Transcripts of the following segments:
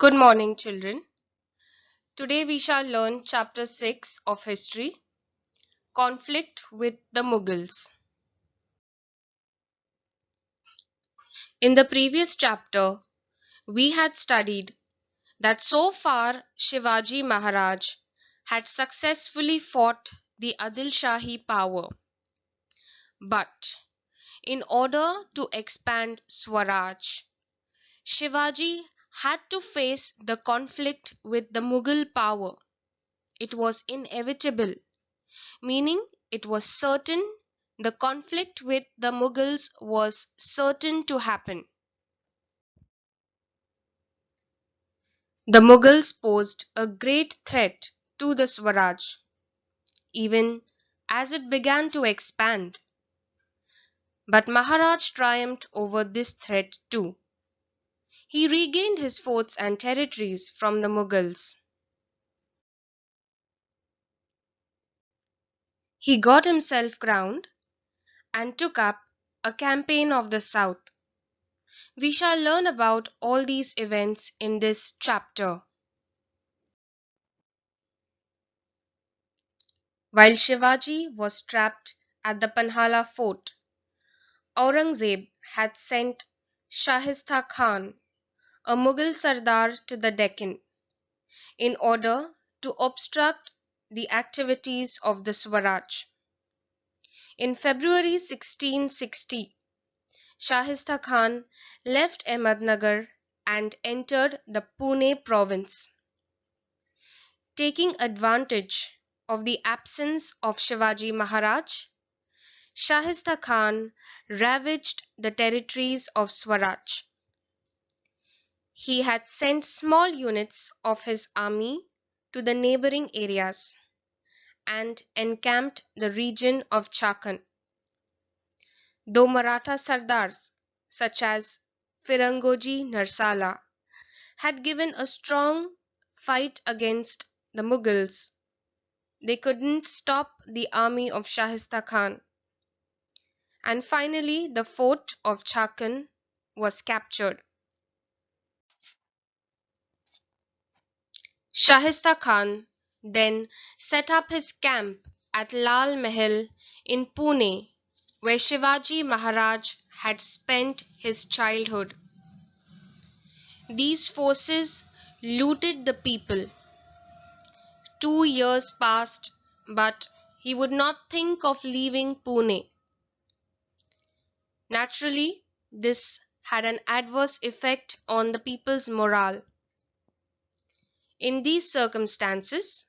Good morning, children. Today we shall learn Chapter 6 of History, Conflict with the Mughals. In the previous chapter, we had studied that so far Shivaji Maharaj had successfully fought the Adil Shahi power. But in order to expand Swaraj, Shivaji had to face the conflict with the Mughal power. It was inevitable, meaning it was certain the conflict with the Mughals was certain to happen. The Mughals posed a great threat to the Swaraj, even as it began to expand. But Maharaj triumphed over this threat too. He regained his forts and territories from the Mughals. He got himself crowned and took up a campaign of the south. We shall learn about all these events in this chapter. While Shivaji was trapped at the Panhala fort, Aurangzeb had sent Shaista Khan, a Mughal Sardar, to the Deccan in order to obstruct the activities of the Swaraj. In February 1660, Shaista Khan left Ahmednagar and entered the Pune province. Taking advantage of the absence of Shivaji Maharaj, Shaista Khan ravaged the territories of Swaraj. He had sent small units of his army to the neighboring areas and encamped the region of Chakan. Though Maratha Sardars such as Firangoji Narsala had given a strong fight against the Mughals, they couldn't stop the army of Shaista Khan, and finally the fort of Chakan was captured. Shaista Khan then set up his camp at Lal Mahal in Pune, where Shivaji Maharaj had spent his childhood. These forces looted the people. 2 years passed, but he would not think of leaving Pune. Naturally, this had an adverse effect on the people's morale. In these circumstances,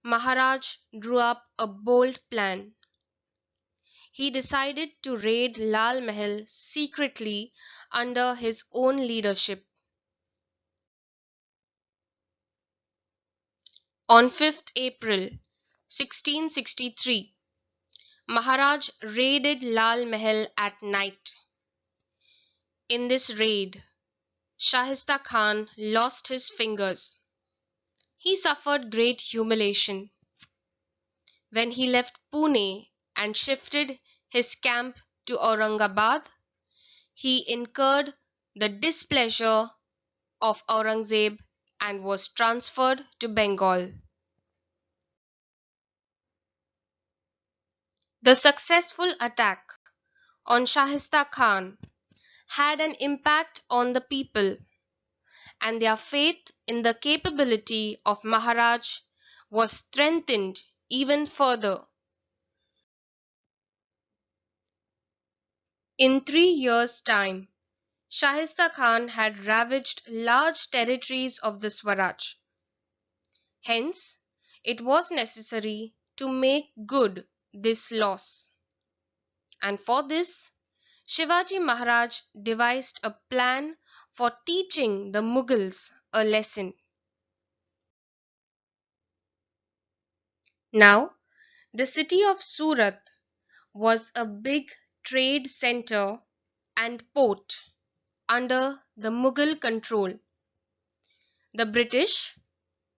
Maharaj drew up a bold plan. He decided to raid Lal Mahal secretly under his own leadership. On 5th April 1663, Maharaj raided Lal Mahal at night. In this raid, Shaista Khan lost his fingers. He suffered great humiliation. When he left Pune and shifted his camp to Aurangabad, he incurred the displeasure of Aurangzeb and was transferred to Bengal. The successful attack on Shaista Khan had an impact on the people, and their faith in the capability of Maharaj was strengthened even further. In 3 years' time, Shaista Khan had ravaged large territories of the Swaraj. Hence, it was necessary to make good this loss. And for this, Shivaji Maharaj devised a plan for teaching the Mughals a lesson. Now, the city of Surat was a big trade center and port under the Mughal control. The British,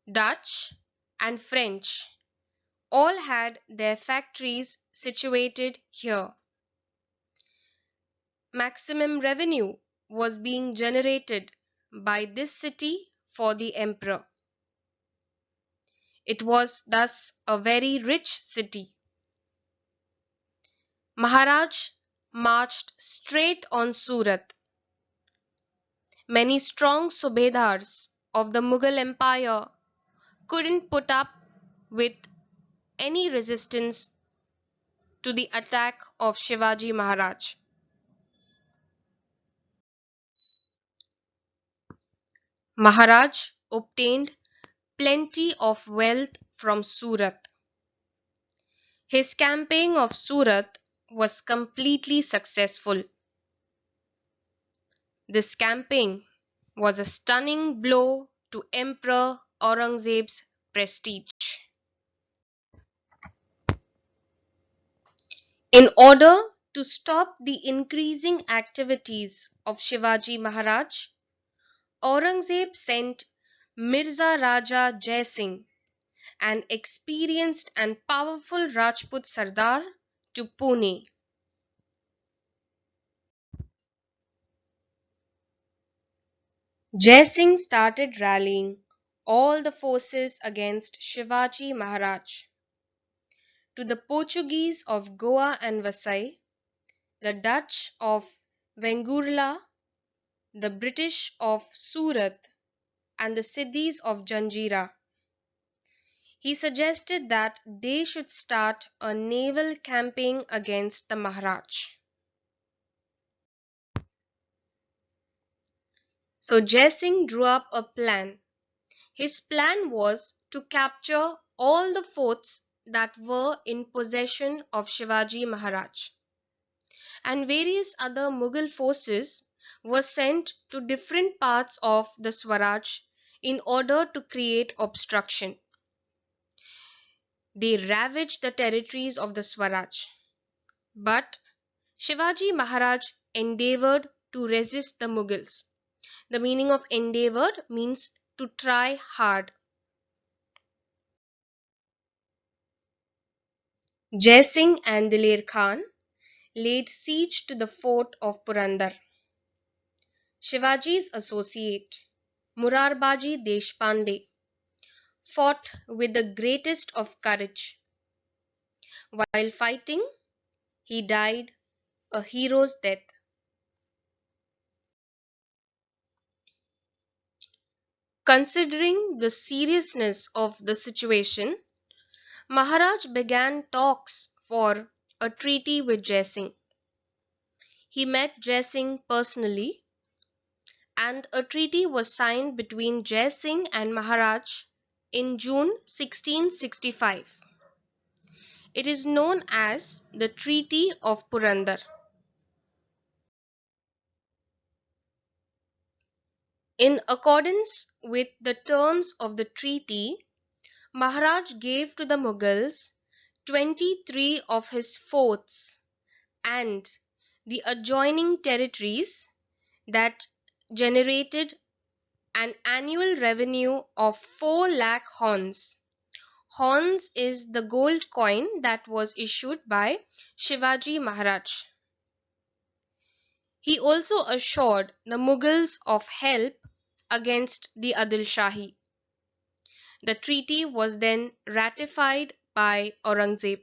Dutch, and French all had their factories situated here. Maximum revenue was being generated by this city for the emperor. It was thus a very rich city. Maharaj marched straight on Surat. Many strong subedars of the Mughal Empire couldn't put up with any resistance to the attack of Shivaji Maharaj. Maharaj obtained plenty of wealth from Surat. His campaign of Surat was completely successful. This campaign was a stunning blow to Emperor Aurangzeb's prestige. In order to stop the increasing activities of Shivaji Maharaj, Aurangzeb sent Mirza Raja Jai Singh, an experienced and powerful Rajput Sardar, to Pune. Jai Singh started rallying all the forces against Shivaji Maharaj. To the Portuguese of Goa and Vasai, the Dutch of Vengurla, the British of Surat, and the Siddhis of Janjira, he suggested that they should start a naval campaign against the Maharaj. So Jai Singh drew up a plan. His plan was to capture all the forts that were in possession of Shivaji Maharaj, and various other Mughal forces were sent to different parts of the Swaraj in order to create obstruction. They ravaged the territories of the Swaraj, but Shivaji Maharaj endeavored to resist the Mughals. The meaning of endeavored means to try hard. Jai Singh and Diler Khan laid siege to the fort of Purandar. Shivaji's associate, Murarbaji Deshpande, fought with the greatest of courage. While fighting, he died a hero's death. Considering the seriousness of the situation, Maharaj began talks for a treaty with Jai Singh. He met Jai Singh personally, and a treaty was signed between Jai Singh and Maharaj in June 1665. It is known as the Treaty of Purandar. In accordance with the terms of the treaty, Maharaj gave to the Mughals 23 of his forts and the adjoining territories that generated an annual revenue of 4 lakh horns. Horns is the gold coin that was issued by Shivaji Maharaj. He also assured the Mughals of help against the Adil Shahi. The treaty was then ratified by Aurangzeb.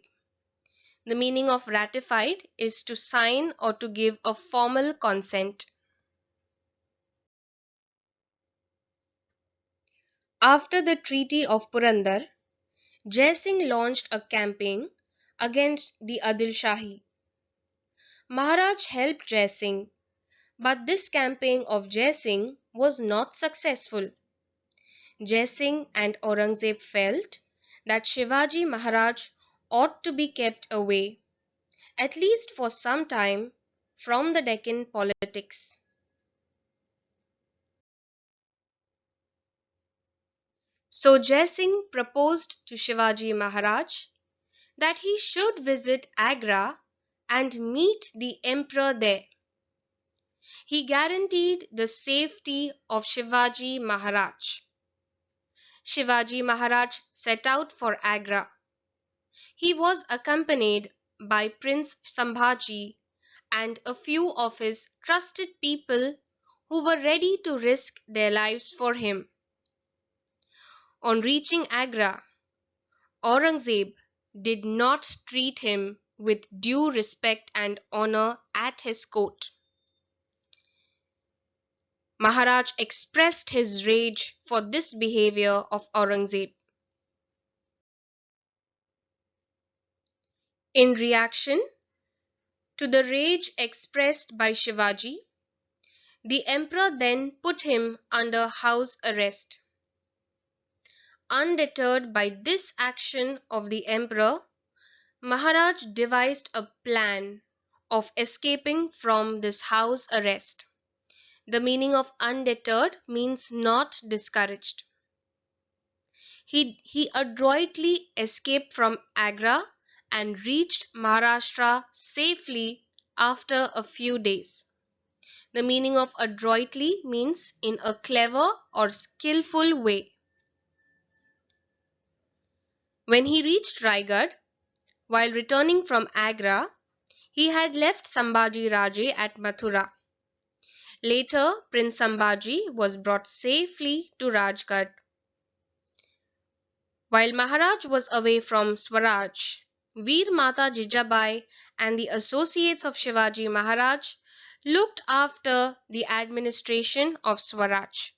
The meaning of ratified is to sign or to give a formal consent. After the Treaty of Purandar, Jai Singh launched a campaign against the Adil Shahi. Maharaj helped Jai Singh, but this campaign of Jai Singh was not successful. Jai Singh and Aurangzeb felt that Shivaji Maharaj ought to be kept away, at least for some time, from the Deccan politics. So Jai Singh proposed to Shivaji Maharaj that he should visit Agra and meet the emperor there. He guaranteed the safety of Shivaji Maharaj. Shivaji Maharaj set out for Agra. He was accompanied by Prince Sambhaji and a few of his trusted people who were ready to risk their lives for him. On reaching Agra, Aurangzeb did not treat him with due respect and honor at his court. Maharaj expressed his rage for this behavior of Aurangzeb. In reaction to the rage expressed by Shivaji, the emperor then put him under house arrest. Undeterred by this action of the emperor, Maharaj devised a plan of escaping from this house arrest. The meaning of undeterred means not discouraged. He adroitly escaped from Agra and reached Maharashtra safely after a few days. The meaning of adroitly means in a clever or skillful way. When he reached Raigad, while returning from Agra, he had left Sambhaji Raje at Mathura. Later, Prince Sambhaji was brought safely to Rajgarh. While Maharaj was away from Swaraj, Veer Mata Jijabai and the associates of Shivaji Maharaj looked after the administration of Swaraj.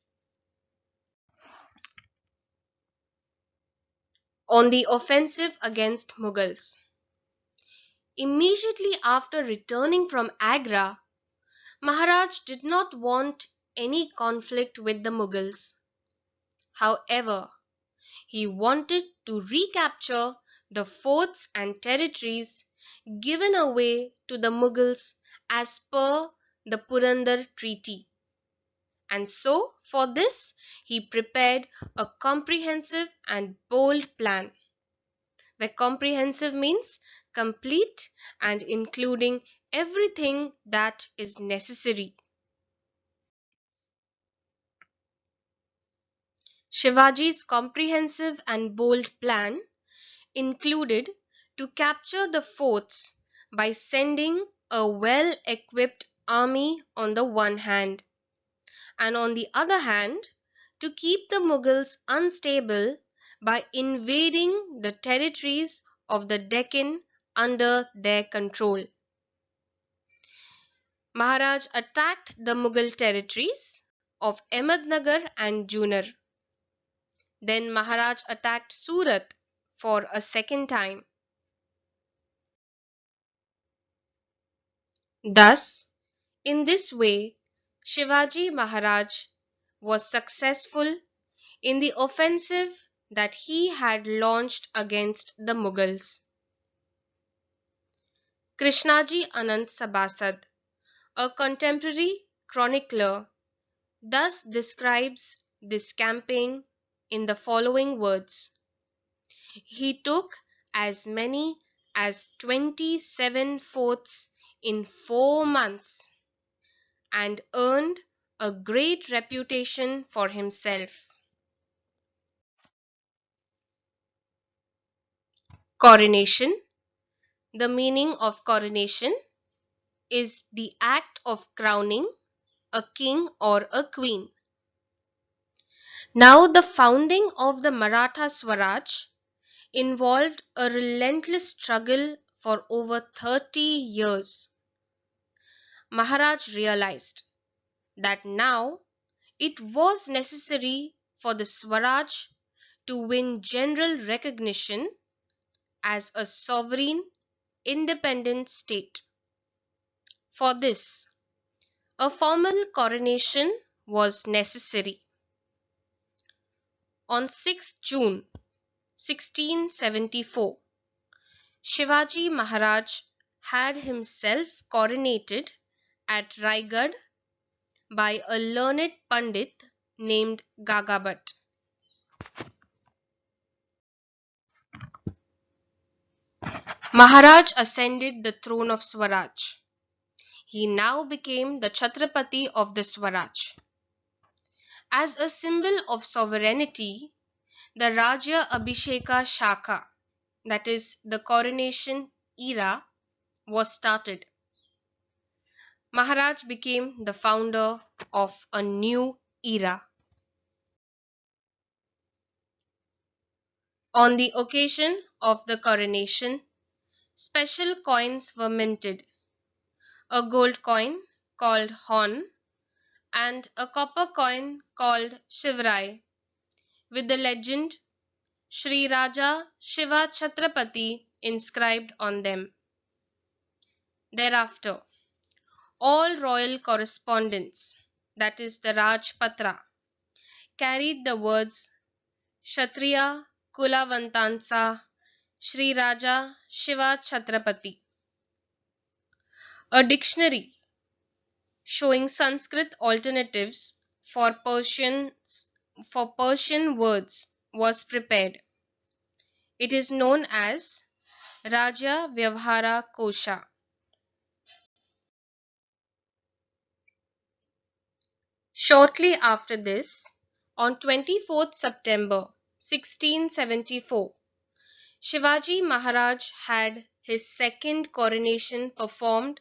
On the offensive against Mughals. Immediately after returning from Agra, Maharaj did not want any conflict with the Mughals. However, he wanted to recapture the forts and territories given away to the Mughals as per the Purandar Treaty. And so, for this, he prepared a comprehensive and bold plan, where comprehensive means complete and including everything that is necessary. Shivaji's comprehensive and bold plan included to capture the forts by sending a well-equipped army on the one hand, and on the other hand, to keep the Mughals unstable by invading the territories of the Deccan under their control. Maharaj attacked the Mughal territories of Ahmednagar and Junar. Then Maharaj attacked Surat for a second time. Thus, in this way, Shivaji Maharaj was successful in the offensive that he had launched against the Mughals. Krishnaji Anand Sabasad, a contemporary chronicler, thus describes this campaign in the following words: He took as many as 27 forts in 4 months and earned a great reputation for himself. Coronation. The meaning of coronation is the act of crowning a king or a queen. Now, the founding of the Maratha Swaraj involved a relentless struggle for over 30 years. Maharaj realized that now it was necessary for the Swaraj to win general recognition as a sovereign, independent state. For this, a formal coronation was necessary. On 6 June 1674, Shivaji Maharaj had himself coronated at Raigad by a learned Pandit named Gagabhat. Maharaj ascended the throne of Swaraj. He now became the Chhatrapati of the Swaraj. As a symbol of sovereignty, the Rajya Abhisheka Shaka, that is, the coronation era, was started. Maharaj became the founder of a new era. On the occasion of the coronation, special coins were minted: a gold coin called Hon and a copper coin called Shivrai, with the legend Shri Raja Shiva Chhatrapati inscribed on them. Thereafter, all royal correspondence, that is the Rajpatra, carried the words Kshatriya Kulavantansa Shri Raja Shiva Chhatrapati. A dictionary showing Sanskrit alternatives for Persian words was prepared. It is known as Raja Vyavhara Kosha. Shortly after this, on 24th September 1674, Shivaji Maharaj had his second coronation performed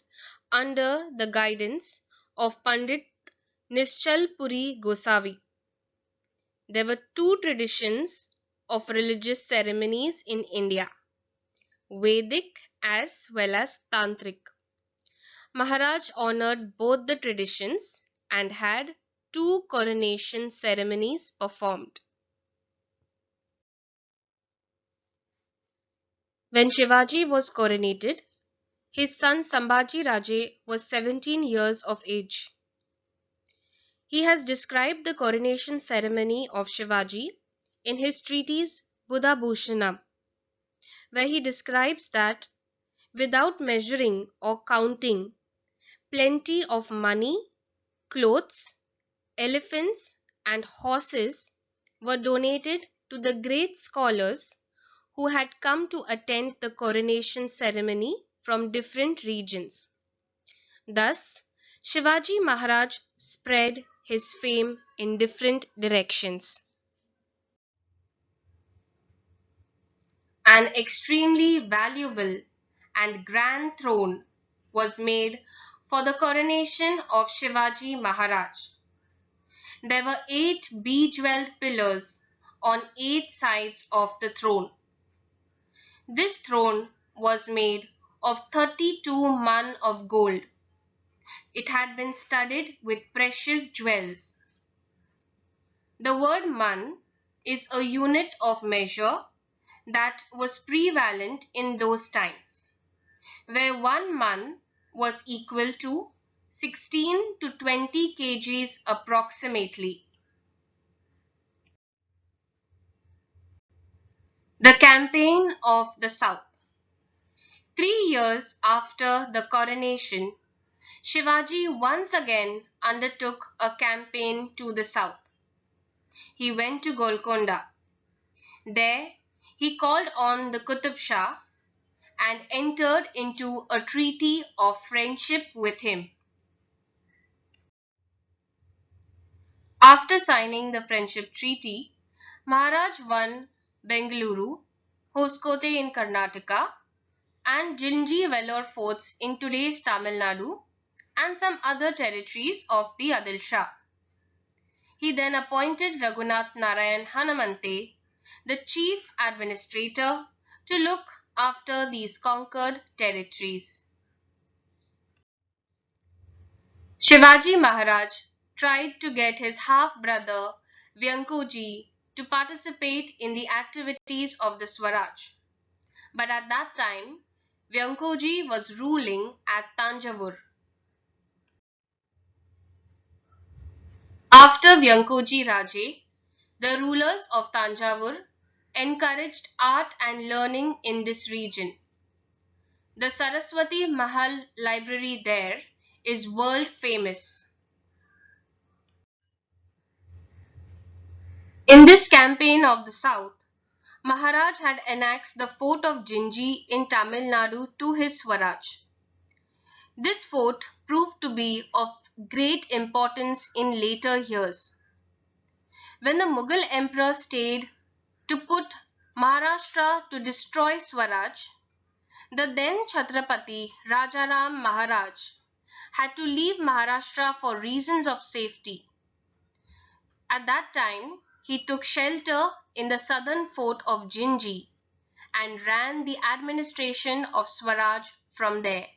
under the guidance of Pandit Nischal Puri Gosavi. There were two traditions of religious ceremonies in India, Vedic as well as Tantric. Maharaj honored both the traditions and had two coronation ceremonies performed. When Shivaji was coronated, his son Sambhaji Raje was 17 years of age. He has described the coronation ceremony of Shivaji in his treatise Buddha Bhushanam, where he describes that without measuring or counting, plenty of money, clothes, elephants, and horses were donated to the great scholars who had come to attend the coronation ceremony from different regions. Thus, Shivaji Maharaj spread his fame in different directions. An extremely valuable and grand throne was made for the coronation of Shivaji Maharaj. There were 8 bejeweled pillars on 8 sides of the throne. This throne was made of 32 man of gold. It had been studded with precious jewels. The word man is a unit of measure that was prevalent in those times, where 1 man was equal to 16 to 20 kgs approximately. The Campaign of the South. 3 years after the coronation, Shivaji once again undertook a campaign to the south. He went to Golconda. There, he called on the Qutub Shah and entered into a treaty of friendship with him. After signing the friendship treaty, Maharaj won Bengaluru, Hoskote in Karnataka, and Jinji Vellore forts in today's Tamil Nadu and some other territories of the Adil Shah. He then appointed Raghunath Narayan Hanamante, the chief administrator, to look after these conquered territories. Shivaji Maharaj tried to get his half-brother Vyankoji to participate in the activities of the Swaraj. But at that time, Vyankoji was ruling at Tanjavur. After Vyankoji Raje, the rulers of Tanjavur encouraged art and learning in this region. The Saraswati Mahal library there is world famous. In this campaign of the south, Maharaj had annexed the fort of Jinji in Tamil Nadu to his Swaraj. This fort proved to be of great importance in later years. When the Mughal emperor stayed to put Maharashtra to destroy Swaraj, the then Chhatrapati Rajaram Maharaj had to leave Maharashtra for reasons of safety. At that time, he took shelter in the southern fort of Jinji and ran the administration of Swaraj from there.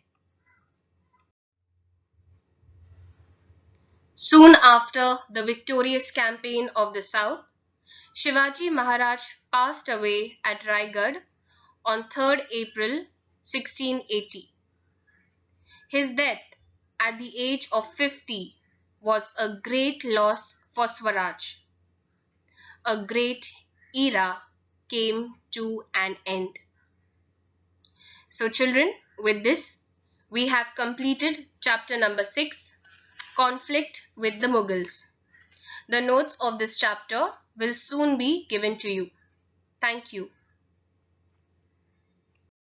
Soon after the victorious campaign of the south, Shivaji Maharaj passed away at Raigad on 3rd April 1680. His death at the age of 50 was a great loss for Swaraj. A great era came to an end. So children, with this, we have completed chapter number 6, Conflict with the Mughals. The notes of this chapter will soon be given to you. Thank you.